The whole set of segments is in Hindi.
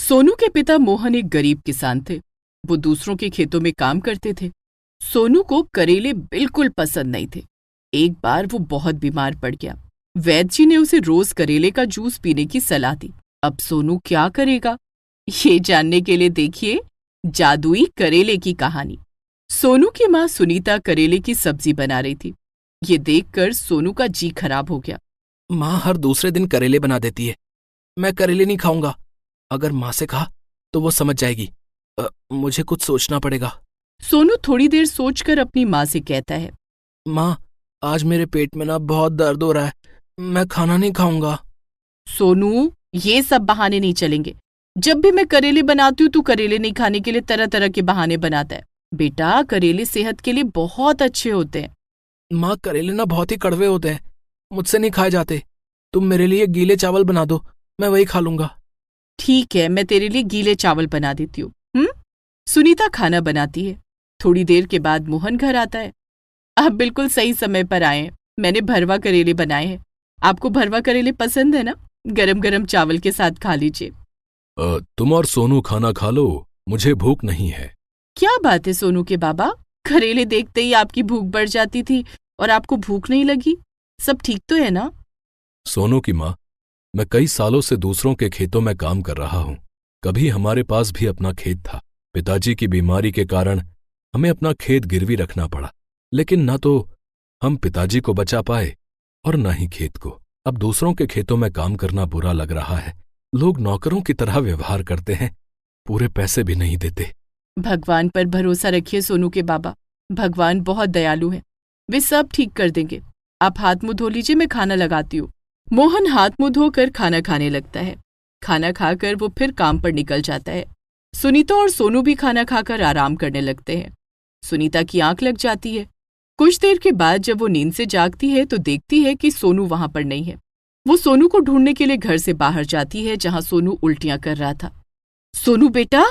सोनू के पिता मोहन एक गरीब किसान थे। वो दूसरों के खेतों में काम करते थे। सोनू को करेले बिल्कुल पसंद नहीं थे। एक बार वो बहुत बीमार पड़ गया। वैद्य जी ने उसे रोज करेले का जूस पीने की सलाह दी। अब सोनू क्या करेगा, ये जानने के लिए देखिए जादुई करेले की कहानी। सोनू की माँ सुनीता करेले की सब्जी बना रही थी। ये देखकर सोनू का जी खराब हो गया। माँ हर दूसरे दिन करेले बना देती है। मैं करेले नहीं खाऊंगा। अगर माँ से कहा तो वो समझ जाएगी। मुझे कुछ सोचना पड़ेगा। सोनू थोड़ी देर सोचकर अपनी माँ से कहता है, माँ आज मेरे पेट में ना बहुत दर्द हो रहा है। मैं खाना नहीं खाऊंगा। सोनू ये सब बहाने नहीं चलेंगे। जब भी मैं करेले बनाती हूँ तू करेले नहीं खाने के लिए तरह तरह के बहाने बनाता है। बेटा करेले सेहत के लिए बहुत अच्छे होते हैं। माँ करेले ना बहुत ही कड़वे होते हैं, मुझसे नहीं खाए जाते। तुम मेरे लिए गीले चावल बना दो, मैं वही खा लूंगा। ठीक है, मैं तेरे लिए गीले चावल बना देती हूँ। सुनीता खाना बनाती है। थोड़ी देर के बाद मोहन घर आता है। आप बिल्कुल सही समय पर आए हैं। मैंने भरवा करेले बनाए हैं। आपको भरवा करेले पसंद है ना? गरम गरम चावल के साथ खा लीजिए। तुम और सोनू खाना खा लो, मुझे भूख नहीं है। क्या बात है सोनू के बाबा, करेले देखते ही आपकी भूख बढ़ जाती थी और आपको भूख नहीं लगी? सब ठीक तो है ना? सोनू की माँ, मैं कई सालों से दूसरों के खेतों में काम कर रहा हूँ। कभी हमारे पास भी अपना खेत था। पिताजी की बीमारी के कारण हमें अपना खेत गिरवी रखना पड़ा, लेकिन न तो हम पिताजी को बचा पाए और न ही खेत को। अब दूसरों के खेतों में काम करना बुरा लग रहा है। लोग नौकरों की तरह व्यवहार करते हैं, पूरे पैसे भी नहीं देते। भगवान पर भरोसा रखिए सोनू के बाबा, भगवान बहुत दयालु हैं। वे सब ठीक कर देंगे। आप हाथ मुंह धो लीजिए, मैं खाना लगाती हूँ। मोहन हाथ मुंह धोकर खाना खाने लगता है। खाना खाकर वो फिर काम पर निकल जाता है। सुनीता और सोनू भी खाना खाकर आराम करने लगते हैं। सुनीता की आंख लग जाती है। कुछ देर के बाद जब वो नींद से जागती है तो देखती है कि सोनू वहां पर नहीं है। वो सोनू को ढूंढने के लिए घर से बाहर जाती है, जहां सोनू उल्टियां कर रहा था। सोनू बेटा,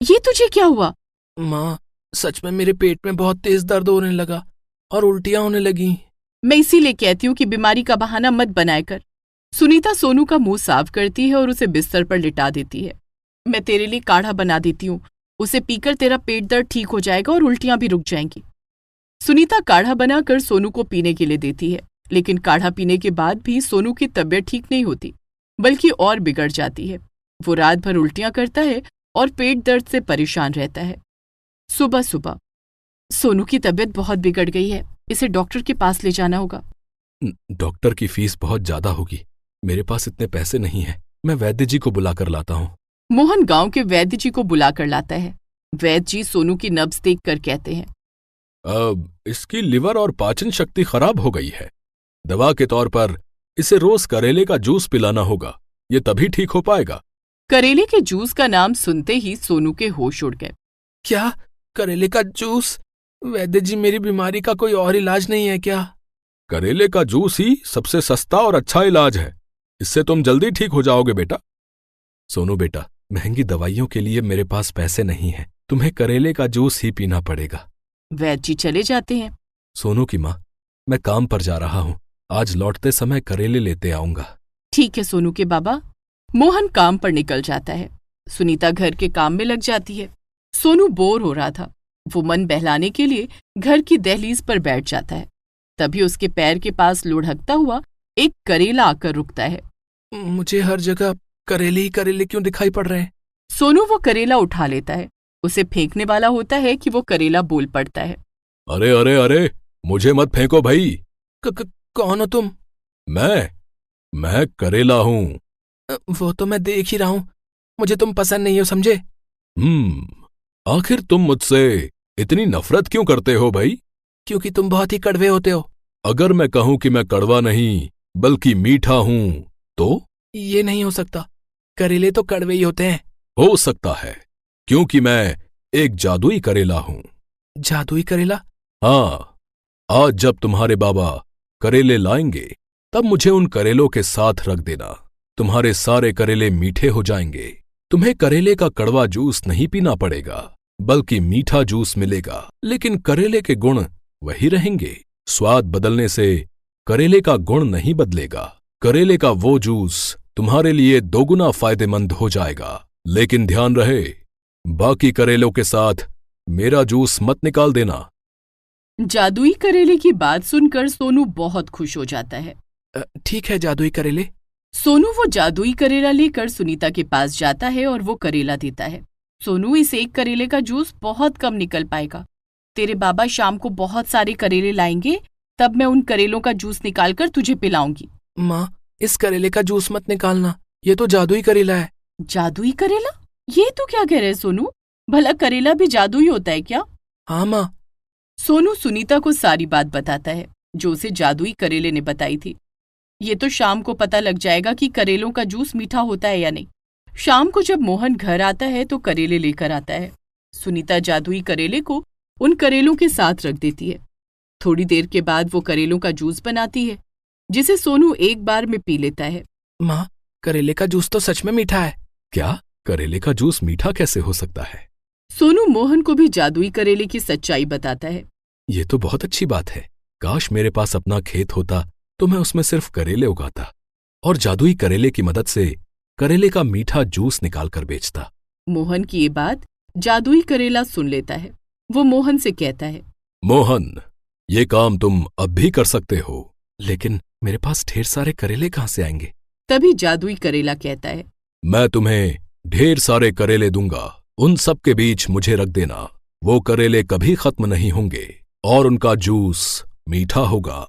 ये तुझे क्या हुआ? माँ सच में मेरे पेट में बहुत तेज दर्द होने लगा और उल्टियां होने लगी। मैं इसीलिए कहती हूँ कि बीमारी का बहाना मत बनाया कर। सुनीता सोनू का मुंह साफ करती है और उसे बिस्तर पर लिटा देती है। मैं तेरे लिए काढ़ा बना देती हूँ, उसे पीकर तेरा पेट दर्द ठीक हो जाएगा और उल्टियां भी रुक जाएंगी। सुनीता काढ़ा बनाकर सोनू को पीने के लिए देती है, लेकिन काढ़ा पीने के बाद भी सोनू की तबीयत ठीक नहीं होती, बल्कि और बिगड़ जाती है। वो रात भर उल्टियां करता है और पेट दर्द से परेशान रहता है। सुबह सुबह सोनू की तबीयत बहुत बिगड़ गई है, इसे डॉक्टर के पास ले जाना होगा। डॉक्टर की फीस बहुत ज्यादा होगी, मेरे पास इतने पैसे नहीं हैं। मैं वैद्य जी को बुलाकर लाता हूँ। मोहन गांव के वैद्य जी को बुलाकर लाता है। वैद्य जी सोनू की नब्ज देखकर कहते हैं, अब इसकी लिवर और पाचन शक्ति खराब हो गई है। दवा के तौर पर इसे रोज करेले का जूस पिलाना होगा, ये तभी ठीक हो पाएगा। करेले के जूस का नाम सुनते ही सोनू के होश उड़ गए। क्या करेले का जूस? वैद्य जी मेरी बीमारी का कोई और इलाज नहीं है क्या? करेले का जूस ही सबसे सस्ता और अच्छा इलाज है, इससे तुम जल्दी ठीक हो जाओगे बेटा। सोनू बेटा, महंगी दवाइयों के लिए मेरे पास पैसे नहीं हैं, तुम्हें करेले का जूस ही पीना पड़ेगा। वैद्य जी चले जाते हैं। सोनू की माँ, मैं काम पर जा रहा हूँ, आज लौटते समय करेले लेते आऊंगा। ठीक है सोनू के बाबा। मोहन काम पर निकल जाता है। सुनीता घर के काम में लग जाती है। सोनू बोर हो रहा था। वो मन बहलाने के लिए घर की दहलीज पर बैठ जाता है। तभी उसके पैर के पास लुढ़कता हुआ एक करेला आकर रुकता है। मुझे हर जगह करेले ही करेले क्यों दिखाई पड़ रहे हैं? सोनू वो करेला उठा लेता है। उसे फेंकने वाला होता है कि वो करेला बोल पड़ता है, अरे अरे अरे, मुझे मत फेंको भाई। कौन हो तुम? मैं करेला हूँ। वो तो मैं देख ही रहा हूँ, मुझे तुम पसंद नहीं हो, समझे? आखिर तुम मुझसे इतनी नफरत क्यों करते हो भाई? क्योंकि तुम बहुत ही कड़वे होते हो। अगर मैं कहूं कि मैं कड़वा नहीं बल्कि मीठा हूं तो? ये नहीं हो सकता, करेले तो कड़वे ही होते हैं। हो सकता है, क्योंकि मैं एक जादुई करेला हूं। जादुई करेला? हाँ, आज जब तुम्हारे बाबा करेले लाएंगे तब मुझे उन करेलों के साथ रख देना। तुम्हारे सारे करेले मीठे हो जाएंगे। तुम्हें करेले का कड़वा जूस नहीं पीना पड़ेगा, बल्कि मीठा जूस मिलेगा। लेकिन करेले के गुण वही रहेंगे। स्वाद बदलने से करेले का गुण नहीं बदलेगा। करेले का वो जूस तुम्हारे लिए दोगुना फायदेमंद हो जाएगा। लेकिन ध्यान रहे, बाकी करेलों के साथ मेरा जूस मत निकाल देना। जादुई करेले की बात सुनकर सोनू बहुत खुश हो जाता है। ठीक है जादुई करेले। सोनू वो जादुई करेला लेकर सुनीता के पास जाता है और वो करेला देता है। सोनू, इस एक करेले का जूस बहुत कम निकल पाएगा। तेरे बाबा शाम को बहुत सारे करेले लाएंगे, तब मैं उन करेलों का जूस निकालकर तुझे पिलाऊंगी। माँ, इस करेले का जूस मत निकालना, ये तो जादुई करेला है। जादुई करेला? ये तू क्या कह रहे सोनू? भला करेला भी जादुई होता है क्या? हाँ माँ। सोनू सुनीता को सारी बात बताता है जो उसे जादुई करेले ने बताई थी। ये तो शाम को पता लग जाएगा कि करेलों का जूस मीठा होता है या नहीं। शाम को जब मोहन घर आता है तो करेले लेकर आता है। सुनीता जादुई करेले को उन करेलों के साथ रख देती है। थोड़ी देर के बाद वो करेलों का जूस बनाती है, जिसे सोनू एक बार में पी लेता है। माँ, करेले का जूस तो सच में मीठा है। क्या? करेले का जूस मीठा कैसे हो सकता है? सोनू मोहन को भी जादुई करेले की सच्चाई बताता है। ये तो बहुत अच्छी बात है। काश मेरे पास अपना खेत होता तो मैं उसमें सिर्फ करेले उगाता और जादुई करेले की मदद से करेले का मीठा जूस निकालकर बेचता। मोहन की ये बात जादुई करेला सुन लेता है। वो मोहन से कहता है, मोहन, ये काम तुम अब भी कर सकते हो। लेकिन मेरे पास ढेर सारे करेले कहाँ से आएंगे? तभी जादुई करेला कहता है, मैं तुम्हें ढेर सारे करेले दूंगा। उन सब के बीच मुझे रख देना। वो करेले कभी खत्म नहीं होंगे और उनका जूस मीठा होगा।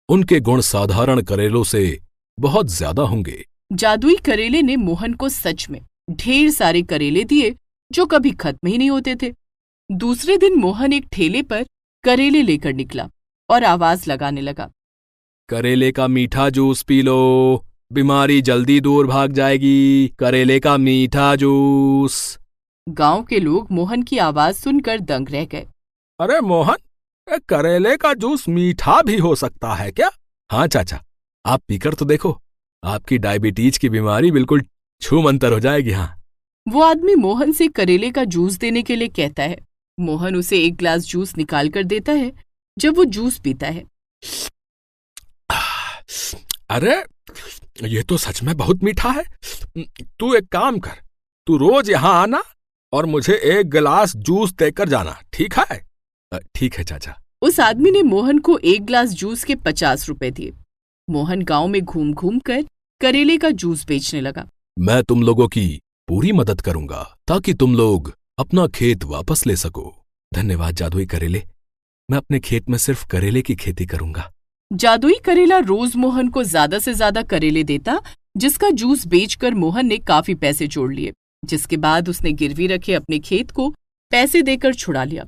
उनके गुण साधारण करेलों से बहुत ज्यादा होंगे। जादुई करेले ने मोहन को सच में ढेर सारे करेले दिए जो कभी खत्म ही नहीं होते थे। दूसरे दिन मोहन एक ठेले पर करेले लेकर निकला और आवाज लगाने लगा, करेले का मीठा जूस पी लो, बीमारी जल्दी दूर भाग जाएगी। करेले का मीठा जूस। गांव के लोग मोहन की आवाज सुनकर दंग रह गए। अरे मोहन, करेले का जूस मीठा भी हो सकता है क्या? हाँ चाचा, आप पीकर तो देखो, आपकी डायबिटीज की बीमारी बिल्कुल छूमंतर हो जाएगी। हाँ। वो आदमी मोहन से करेले का जूस देने के लिए कहता है। मोहन उसे एक ग्लास जूस निकाल कर देता है। जब वो जूस पीता है, अरे ये तो सच में बहुत मीठा है। तू एक काम कर, तू रोज यहाँ आना और मुझे एक गिलास जूस देकर जाना, ठीक है? ठीक है चाचा। उस आदमी ने मोहन को एक ग्लास जूस के 50 रुपए दिए। मोहन गांव में घूम घूम कर करेले का जूस बेचने लगा। मैं तुम लोगों की पूरी मदद करूंगा ताकि तुम लोग अपना खेत वापस ले सको। धन्यवाद जादुई करेले, मैं अपने खेत में सिर्फ करेले की खेती करूंगा। जादुई करेला रोज मोहन को ज्यादा से ज्यादा करेले देता, जिसका जूस बेचकर मोहन ने काफी पैसे जोड़ लिए, जिसके बाद उसने गिरवी रखे अपने खेत को पैसे देकर छुड़ा लिया।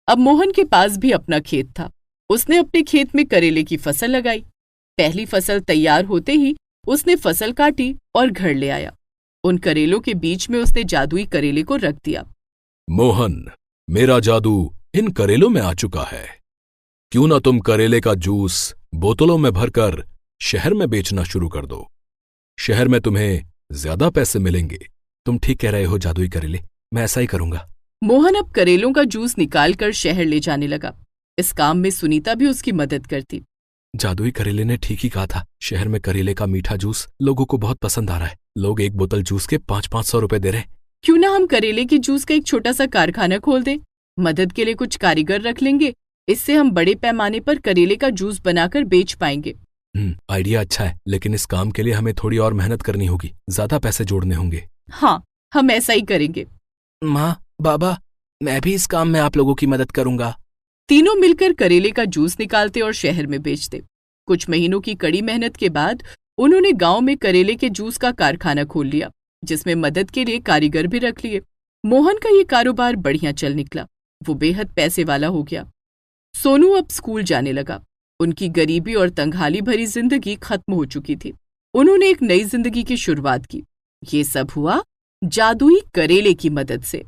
अब मोहन के पास भी अपना खेत था। उसने अपने खेत में करेले की फसल लगाई। पहली फसल तैयार होते ही उसने फसल काटी और घर ले आया। उन करेलों के बीच में उसने जादुई करेले को रख दिया। मोहन, मेरा जादू इन करेलों में आ चुका है। क्यों ना तुम करेले का जूस बोतलों में भरकर शहर में बेचना शुरू कर दो। शहर में तुम्हें ज्यादा पैसे मिलेंगे। तुम ठीक कह रहे हो जादुई करेले, मैं ऐसा ही करूंगा। मोहन अब करेलों का जूस निकालकर शहर ले जाने लगा। इस काम में सुनीता भी उसकी मदद करती। जादुई करेले ने ठीक ही कहा था, शहर में करेले का मीठा जूस लोगों को बहुत पसंद आ रहा है। लोग एक बोतल जूस के 500-500 रुपए दे रहे हैं। क्यों ना हम करेले के जूस का एक छोटा सा कारखाना खोल दें। मदद के लिए कुछ कारीगर रख लेंगे। इससे हम बड़े पैमाने पर करेले का जूस बनाकर बेच पाएंगे। आइडिया अच्छा है, लेकिन इस काम के लिए हमें थोड़ी और मेहनत करनी होगी, ज्यादा पैसे जोड़ने होंगे। हाँ, हम ऐसा ही करेंगे। माँ, बाबा, मैं भी इस काम में आप लोगों की मदद करूंगा। तीनों मिलकर करेले का जूस निकालते और शहर में बेचते। कुछ महीनों की कड़ी मेहनत के बाद उन्होंने गांव में करेले के जूस का कारखाना खोल लिया, जिसमें मदद के लिए कारीगर भी रख लिए। मोहन का ये कारोबार बढ़िया चल निकला। वो बेहद पैसे वाला हो गया। सोनू अब स्कूल जाने लगा। उनकी गरीबी और तंगहाली भरी जिंदगी खत्म हो चुकी थी। उन्होंने एक नई जिंदगी की शुरुआत की। ये सब हुआ जादुई करेले की मदद से।